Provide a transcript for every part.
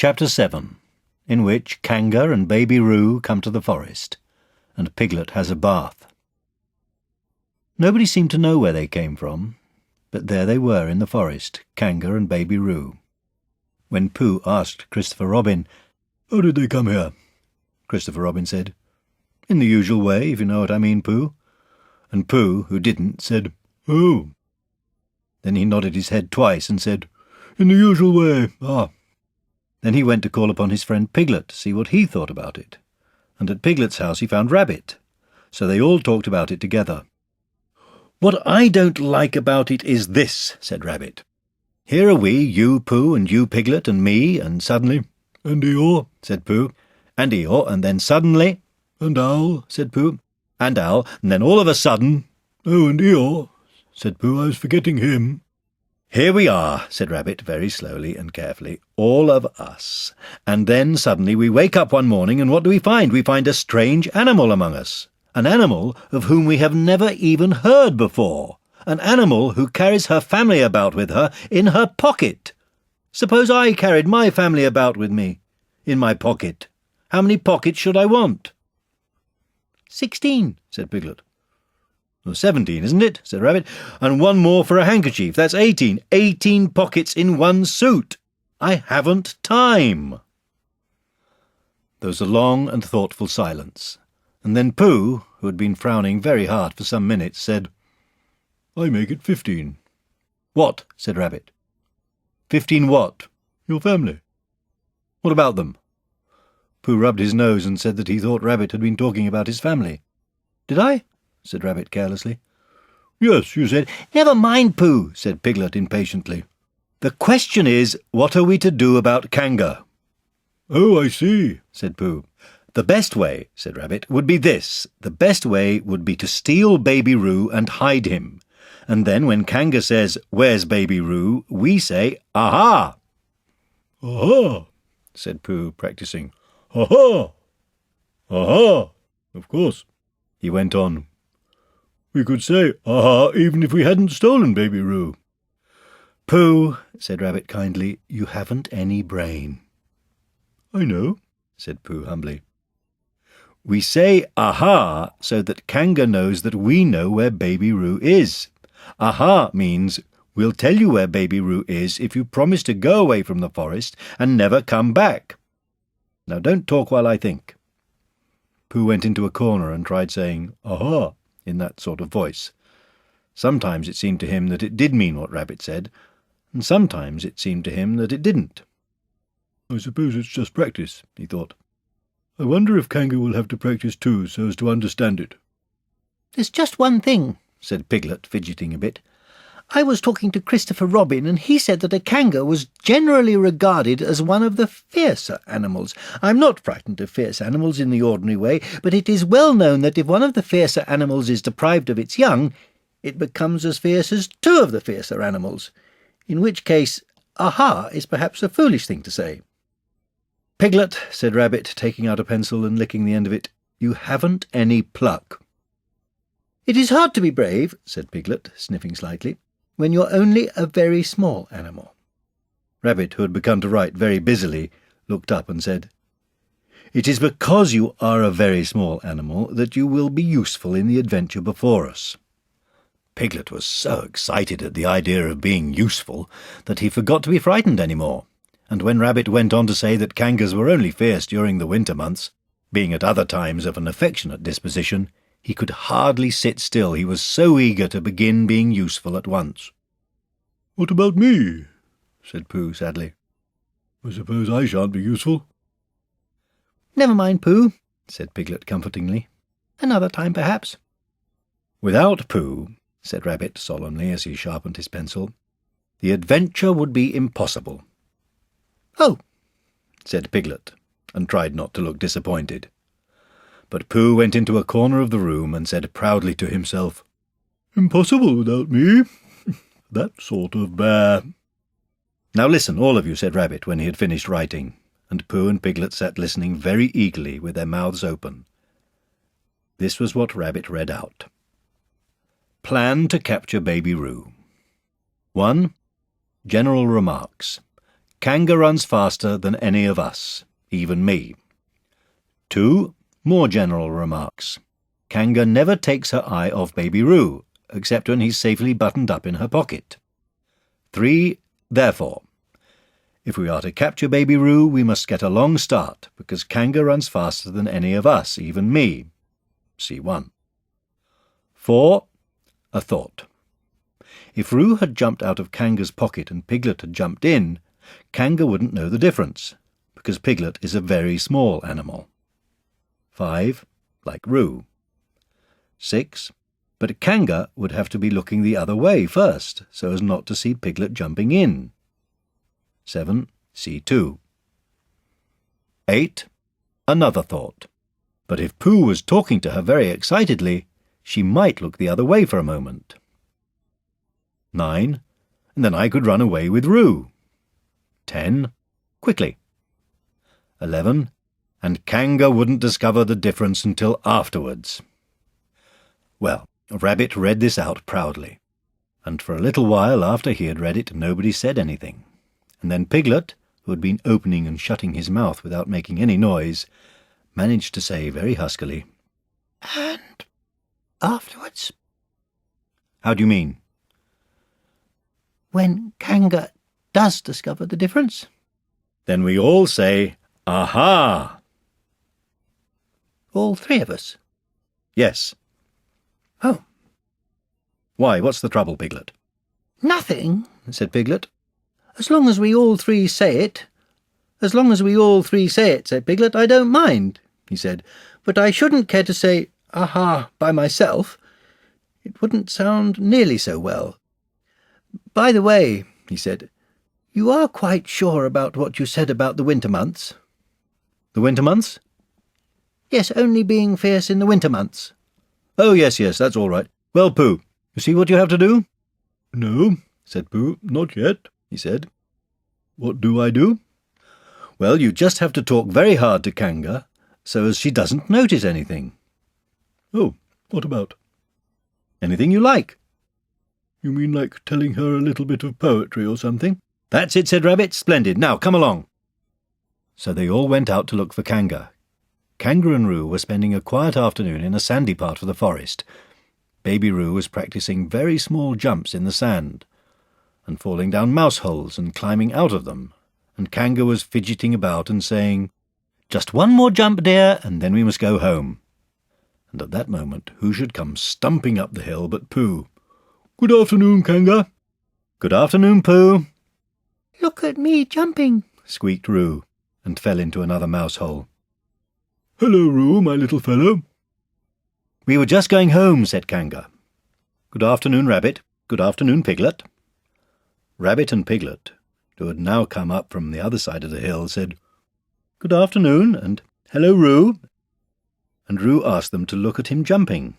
Chapter 7, in which Kanga and Baby Roo come to the forest, and Piglet has a bath. Nobody seemed to know where they came from, but there they were in the forest, Kanga and Baby Roo. When Pooh asked Christopher Robin, "How did they come here?" Christopher Robin said, "In the usual way, if you know what I mean, Pooh." And Pooh, who didn't, said, "Oh." Then he nodded his head twice and said, "In the usual way, ah." Then he went to call upon his friend Piglet to see what he thought about it, and at Piglet's house he found Rabbit, so they all talked about it together. "What I don't like about it is this," said Rabbit. "Here are we, you, Pooh, and you, Piglet, and me, and suddenly—" "And Eeyore," said Pooh. "And Eeyore, and then suddenly—" "And Owl," said Pooh. "And Owl, and then all of a sudden—" "Oh, and Eeyore," said Pooh, "I was forgetting him." "Here we are," said Rabbit very slowly and carefully, "all of us. And then suddenly we wake up one morning, and what do we find? We find a strange animal among us. An animal of whom we have never even heard before. An animal who carries her family about with her in her pocket. Suppose I carried my family about with me, in my pocket. How many pockets should I want?" "16," said Piglet. "Well, 17, isn't it?" said Rabbit. "And one more for a handkerchief. That's 18. 18 pockets in one suit. I haven't time." There was a long and thoughtful silence, and then Pooh, who had been frowning very hard for some minutes, said, "I make it 15. "What?" said Rabbit. 15 what? "Your family." "What about them?" Pooh rubbed his nose and said that he thought Rabbit had been talking about his family. "Did I?" said Rabbit carelessly. "Yes, you said—" "Never mind, Pooh," said Piglet impatiently. "The question is, what are we to do about Kanga?" "Oh, I see," said Pooh. "The best way," said Rabbit, "would be this. The best way would be to steal Baby Roo and hide him. And then when Kanga says, 'Where's Baby Roo?' we say, 'Aha!'" "Aha!" said Pooh, practising. "Aha! Aha! Of course," he went on. "We could say, 'Aha!' even if we hadn't stolen Baby Roo." "Pooh," said Rabbit kindly, "you haven't any brain." "I know," said Pooh humbly. "We say 'Aha!' so that Kanga knows that we know where Baby Roo is. 'Aha!' means, 'We'll tell you where Baby Roo is if you promise to go away from the forest and never come back.' Now don't talk while I think." Pooh went into a corner and tried saying, "Aha!" in that sort of voice. Sometimes it seemed to him that it did mean what Rabbit said, and sometimes it seemed to him that it didn't. "I suppose it's just practice," he thought. "I wonder if Kanga will have to practice too, so as to understand it." "There's just one thing," said Piglet, fidgeting a bit. "I was talking to Christopher Robin, and he said that a Kanga was generally regarded as one of the fiercer animals. I'm not frightened of fierce animals in the ordinary way, but it is well known that if one of the fiercer animals is deprived of its young, it becomes as fierce as two of the fiercer animals, in which case, 'Aha!' is perhaps a foolish thing to say." "Piglet," said Rabbit, taking out a pencil and licking the end of it, "you haven't any pluck." "It is hard to be brave," said Piglet, sniffing slightly, "when you're only a very small animal." Rabbit, who had begun to write very busily, looked up and said, "It is because you are a very small animal that you will be useful in the adventure before us." Piglet was so excited at the idea of being useful that he forgot to be frightened any more, and when Rabbit went on to say that Kangas were only fierce during the winter months, being at other times of an affectionate disposition, he could hardly sit still, he was so eager to begin being useful at once. "What about me?" said Pooh sadly. "I suppose I shan't be useful." "Never mind, Pooh," said Piglet comfortingly. "Another time, perhaps." "Without Pooh," said Rabbit solemnly as he sharpened his pencil, "the adventure would be impossible." "Oh," said Piglet, and tried not to look disappointed. But Pooh went into a corner of the room and said proudly to himself, "Impossible without me. That sort of bear." "Now listen, all of you," said Rabbit when he had finished writing, and Pooh and Piglet sat listening very eagerly with their mouths open. This was what Rabbit read out. Plan to capture Baby Roo. 1. General remarks. Kanga runs faster than any of us, even me. 2. More general remarks. Kanga never takes her eye off Baby Roo, except when he's safely buttoned up in her pocket. 3. Therefore, if we are to capture Baby Roo, we must get a long start, because Kanga runs faster than any of us, even me. C1. 4. A thought. If Roo had jumped out of Kanga's pocket and Piglet had jumped in, Kanga wouldn't know the difference, because Piglet is a very small animal. 5. Like Roo. 6. But Kanga would have to be looking the other way first, so as not to see Piglet jumping in. 7. C2. 8. Another thought. But if Pooh was talking to her very excitedly, she might look the other way for a moment. 9. And then I could run away with Roo. 10. Quickly. 11. And Kanga wouldn't discover the difference until afterwards. Well, Rabbit read this out proudly, and for a little while after he had read it nobody said anything, and then Piglet, who had been opening and shutting his mouth without making any noise, managed to say very huskily, And afterwards? How do you mean? When Kanga does discover the difference? Then we all say, Aha! All three of us? Yes. Oh. Why, what's the trouble, Piglet? Nothing, Said Piglet. as long as we all three say it. As long as we all three say it, said Piglet, I don't mind, he said. But I shouldn't care to say, aha, by myself. It wouldn't sound nearly so well. By the way, he said, you are quite sure about what you said about the winter months? The winter months? Yes, only being fierce in the winter months. Oh, yes, that's all right. Well, Pooh, you see what you have to do? No, said Pooh, not yet, he said. What do I do? Well, you just have to talk very hard to Kanga, so as she doesn't notice anything. Oh, what about? Anything you like. You mean like telling her a little bit of poetry or something? That's it, said Rabbit. Splendid. Now, come along. So they all went out to look for Kanga. Kanga and Roo were spending a quiet afternoon in a sandy part of the forest. Baby Roo was practising very small jumps in the sand, and falling down mouse holes and climbing out of them, and Kanga was fidgeting about and saying, Just one more jump, dear, and then we must go home. And at that moment who should come stumping up the hill but Pooh. Good afternoon, Kanga. Good afternoon, Pooh. Look at me jumping, squeaked Roo, and fell into another mouse hole. Hello, Roo, my little fellow. We were just going home, said Kanga. Good afternoon, Rabbit. Good afternoon, Piglet. Rabbit and Piglet, who had now come up from the other side of the hill, said, Good afternoon, and hello, Roo. And Roo asked them to look at him jumping,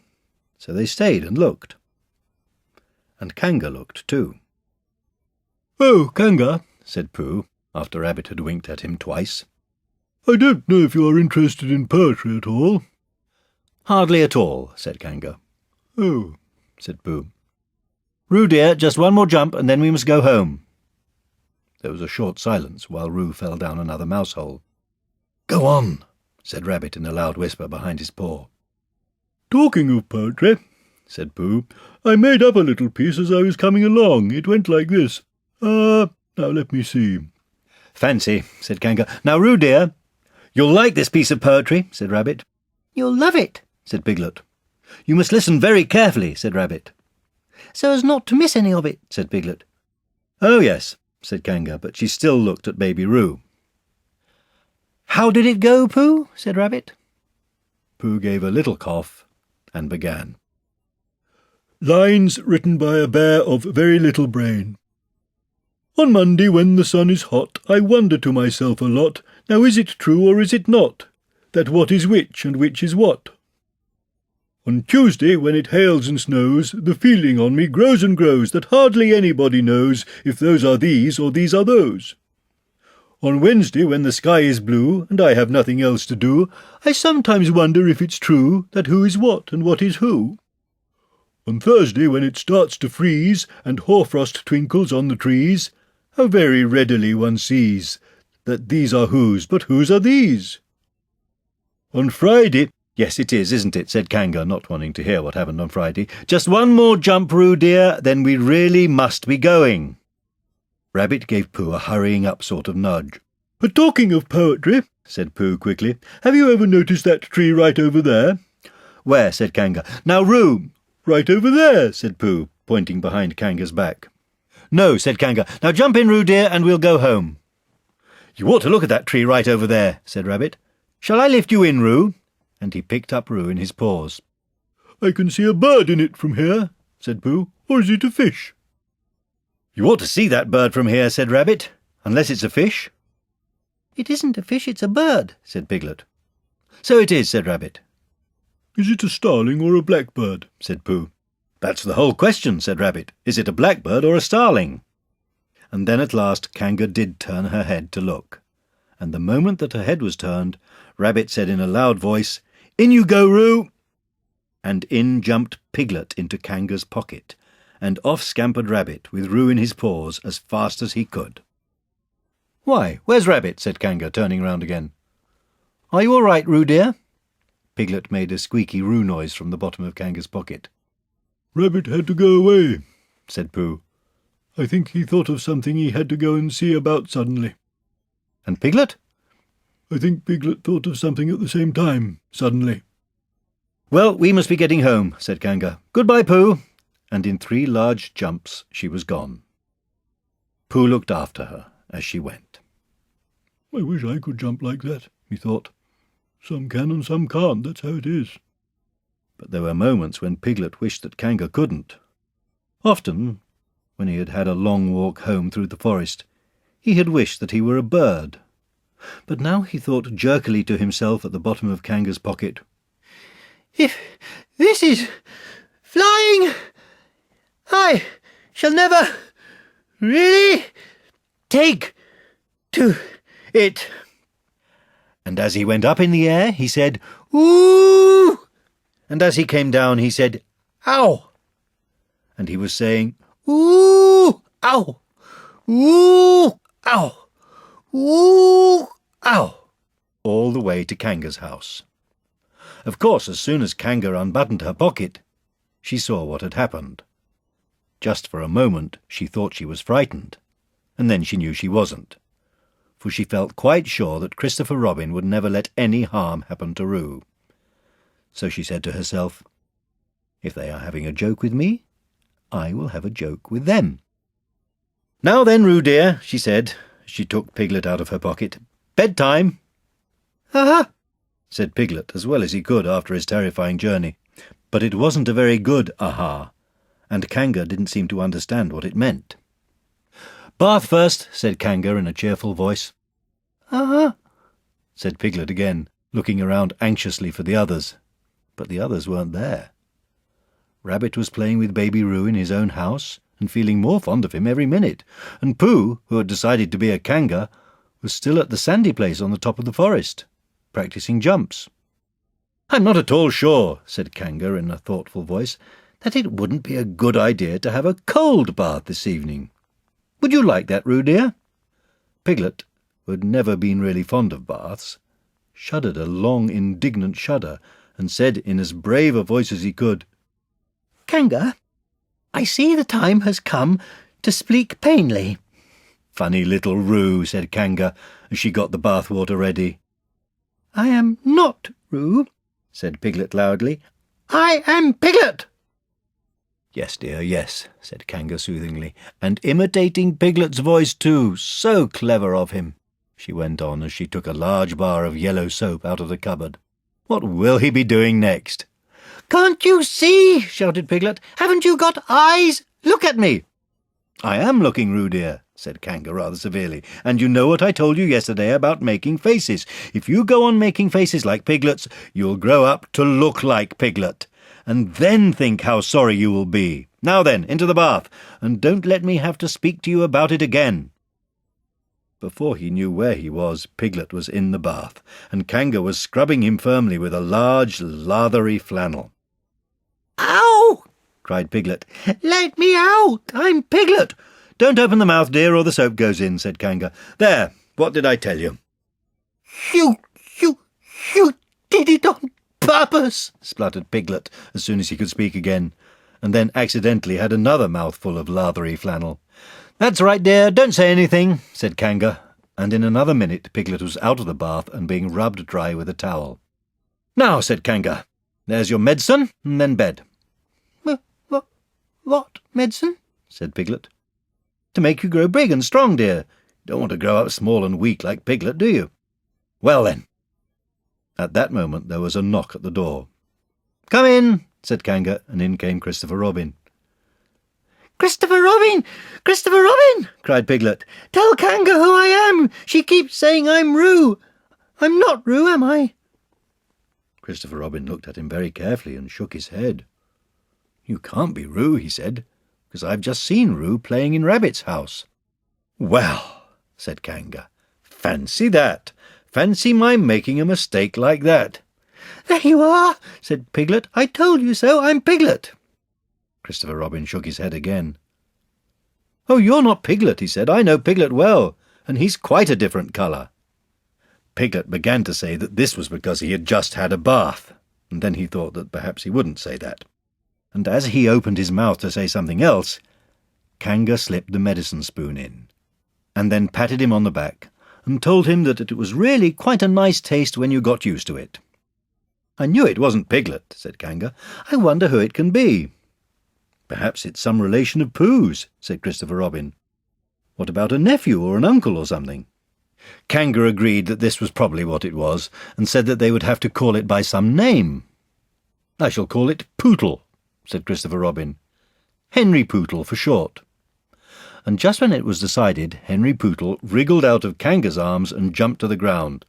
so they stayed and looked. And Kanga looked too. Oh, Kanga, said Pooh, after Rabbit had winked at him twice. I don't know if you are interested in poetry at all. Hardly at all, said Kanga. Oh, said Pooh. Roo, dear, just one more jump, and then we must go home. There was a short silence while Roo fell down another mouse hole. Go on, said Rabbit in a loud whisper behind his paw. Talking of poetry, said Pooh, I made up a little piece as I was coming along. It went like this. Now let me see. Fancy, said Kanga. Now, Roo, dear, you'll like this piece of poetry, said Rabbit. You'll love it, said Piglet. You must listen very carefully, said Rabbit. so as not to miss any of it, said Piglet. Oh, yes, said Kanga, but she still looked at Baby Roo. How did it go, Pooh? said Rabbit. Pooh gave a little cough and began. Lines written by a bear of very little brain. On Monday, when the sun is hot, I wonder to myself a lot, now is it true or is it not, that what is which and which is what? On Tuesday, when it hails and snows, the feeling on me grows and grows that hardly anybody knows if those are these or these are those. On Wednesday, when the sky is blue, and I have nothing else to do, I sometimes wonder if it's true that who is what and what is who. On Thursday, when it starts to freeze, and hoarfrost twinkles on the trees, How very readily one sees that these are whose, but whose are these? On Friday— Yes, it is, isn't it? Said Kanga, not wanting to hear what happened on Friday. Just one more jump, Roo dear, then we really must be going. Rabbit gave Pooh a hurrying up sort of nudge. Talking of poetry, said Pooh quickly, have you ever noticed that tree right over there? Where? Said Kanga. Now, Roo. Right over there, said Pooh, pointing behind Kanga's back. No, said Kanga. Now jump in, Roo dear, and we'll go home. You ought to look at that tree right over there, said Rabbit. Shall I lift you in, Roo? And he picked up Roo in his paws. I can see a bird in it from here, said Pooh. Or is it a fish? You ought to see that bird from here, said Rabbit, unless it's a fish. It isn't a fish, it's a bird, said Piglet. So it is, said Rabbit. Is it a starling or a blackbird? Said Pooh. That's the whole question, said Rabbit. Is it a blackbird or a starling? And then at last Kanga did turn her head to look. And the moment that her head was turned, Rabbit said in a loud voice, In you go, Roo! And in jumped Piglet into Kanga's pocket, and off scampered Rabbit with Roo in his paws as fast as he could. Why, where's Rabbit? Said Kanga, turning round again. Are you all right, Roo dear? Piglet made a squeaky Roo noise from the bottom of Kanga's pocket. Rabbit had to go away, said Pooh. I think he thought of something he had to go and see about suddenly. And Piglet? I think Piglet thought of something at the same time, suddenly. Well, we must be getting home, said Kanga. Goodbye, Pooh. And in 3 large jumps she was gone. Pooh looked after her as she went. I wish I could jump like that, he thought. Some can and some can't, that's how it is. But there were moments when Piglet wished that Kanga couldn't. Often, when he had had a long walk home through the forest, he had wished that he were a bird. But now he thought jerkily to himself at the bottom of Kanga's pocket, If this is flying, I shall never really take to it. And as he went up in the air, he said, Ooh! And as he came down, he said, Ow! And he was saying, Ooh! Ow! Ooh! Ow! Ooh! Ow! All the way to Kanga's house. Of course, as soon as Kanga unbuttoned her pocket, she saw what had happened. Just for a moment she thought she was frightened, and then she knew she wasn't, for she felt quite sure that Christopher Robin would never let any harm happen to Roo. So she said to herself, If they are having a joke with me, I will have a joke with them. Now then, Roo dear, she said, as she took Piglet out of her pocket. Bedtime. Ha-ha, said Piglet as well as he could after his terrifying journey. But it wasn't a very good aha, and Kanga didn't seem to understand what it meant. Bath first, said Kanga in a cheerful voice. ha-ha, Said Piglet again, looking around anxiously for the others. But the others weren't there. Rabbit was playing with baby Roo in his own house, and feeling more fond of him every minute, and Pooh, who had decided to be a Kanga, was still at the sandy place on the top of the forest, practising jumps. I'm not at all sure, said Kanga in a thoughtful voice, that it wouldn't be a good idea to have a cold bath this evening. Would you like that, Roo dear? Piglet, who had never been really fond of baths, shuddered a long, indignant shudder, and said in as brave a voice as he could, Kanga, I see the time has come to speak plainly. Funny little Roo, said Kanga, as she got the bath water ready. I am not Roo, said Piglet loudly. I am Piglet. Yes, dear, yes, said Kanga soothingly, and imitating Piglet's voice too, so clever of him, she went on as she took a large bar of yellow soap out of the cupboard. What will he be doing next? Can't you see? Shouted Piglet. Haven't you got eyes? Look at me. I am looking, Roo dear, said Kanga rather severely, and you know what I told you yesterday about making faces. If you go on making faces like Piglet's, you'll grow up to look like Piglet, and then think how sorry you will be. Now then, into the bath, and don't let me have to speak to you about it again. Before he knew where he was, Piglet was in the bath, and Kanga was scrubbing him firmly with a large, lathery flannel. Ow! cried Piglet. Let me out! I'm Piglet! Don't open the mouth, dear, or the soap goes in, said Kanga. There, what did I tell you? You did it on purpose, spluttered Piglet as soon as he could speak again, and then accidentally had another mouthful of lathery flannel. That's right, dear, don't say anything, said Kanga, and in another minute Piglet was out of the bath and being rubbed dry with a towel. Now, said Kanga, there's your medicine, and then bed. What medicine? said Piglet. To make you grow big and strong, dear. You don't want to grow up small and weak like Piglet, do you? Well, then. At that moment there was a knock at the door. Come in, said Kanga, and in came Christopher Robin. Christopher Robin! Christopher Robin! cried Piglet. Tell Kanga who I am! She keeps saying I'm Roo. I'm not Roo, am I? Christopher Robin looked at him very carefully and shook his head. You can't be Roo, he said, because I've just seen Roo playing in Rabbit's house. Well, said Kanga, fancy that! Fancy my making a mistake like that. There you are, said Piglet. I told you so, I'm Piglet. Christopher Robin shook his head again. Oh, you're not Piglet, he said. I know Piglet well, and he's quite a different colour. Piglet began to say that this was because he had just had a bath, and then he thought that perhaps he wouldn't say that. And as he opened his mouth to say something else, Kanga slipped the medicine spoon in, and then patted him on the back, and told him that it was really quite a nice taste when you got used to it. I knew it wasn't Piglet, said Kanga. I wonder who it can be. Perhaps it's some relation of Pooh's, said Christopher Robin. What about a nephew or an uncle or something? Kanga agreed that this was probably what it was, and said that they would have to call it by some name. I shall call it Pootle, said Christopher Robin. Henry Pootle for short. And just when it was decided, Henry Pootle wriggled out of Kanga's arms and jumped to the ground.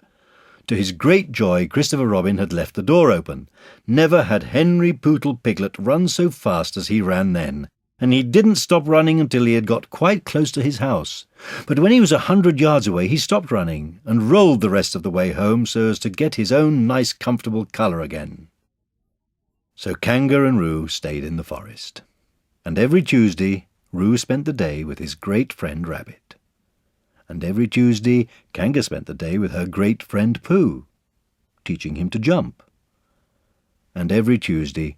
To his great joy, Christopher Robin had left the door open. Never had Henry Pootle Piglet run so fast as he ran then, and he didn't stop running until he had got quite close to his house. But when he was 100 yards away, he stopped running and rolled the rest of the way home so as to get his own nice comfortable colour again. So Kanga and Roo stayed in the forest, and every Tuesday Roo spent the day with his great friend Rabbit. And every Tuesday Kanga spent the day with her great friend Pooh, teaching him to jump. And every Tuesday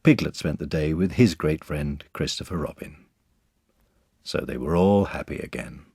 Piglet spent the day with his great friend Christopher Robin. So they were all happy again.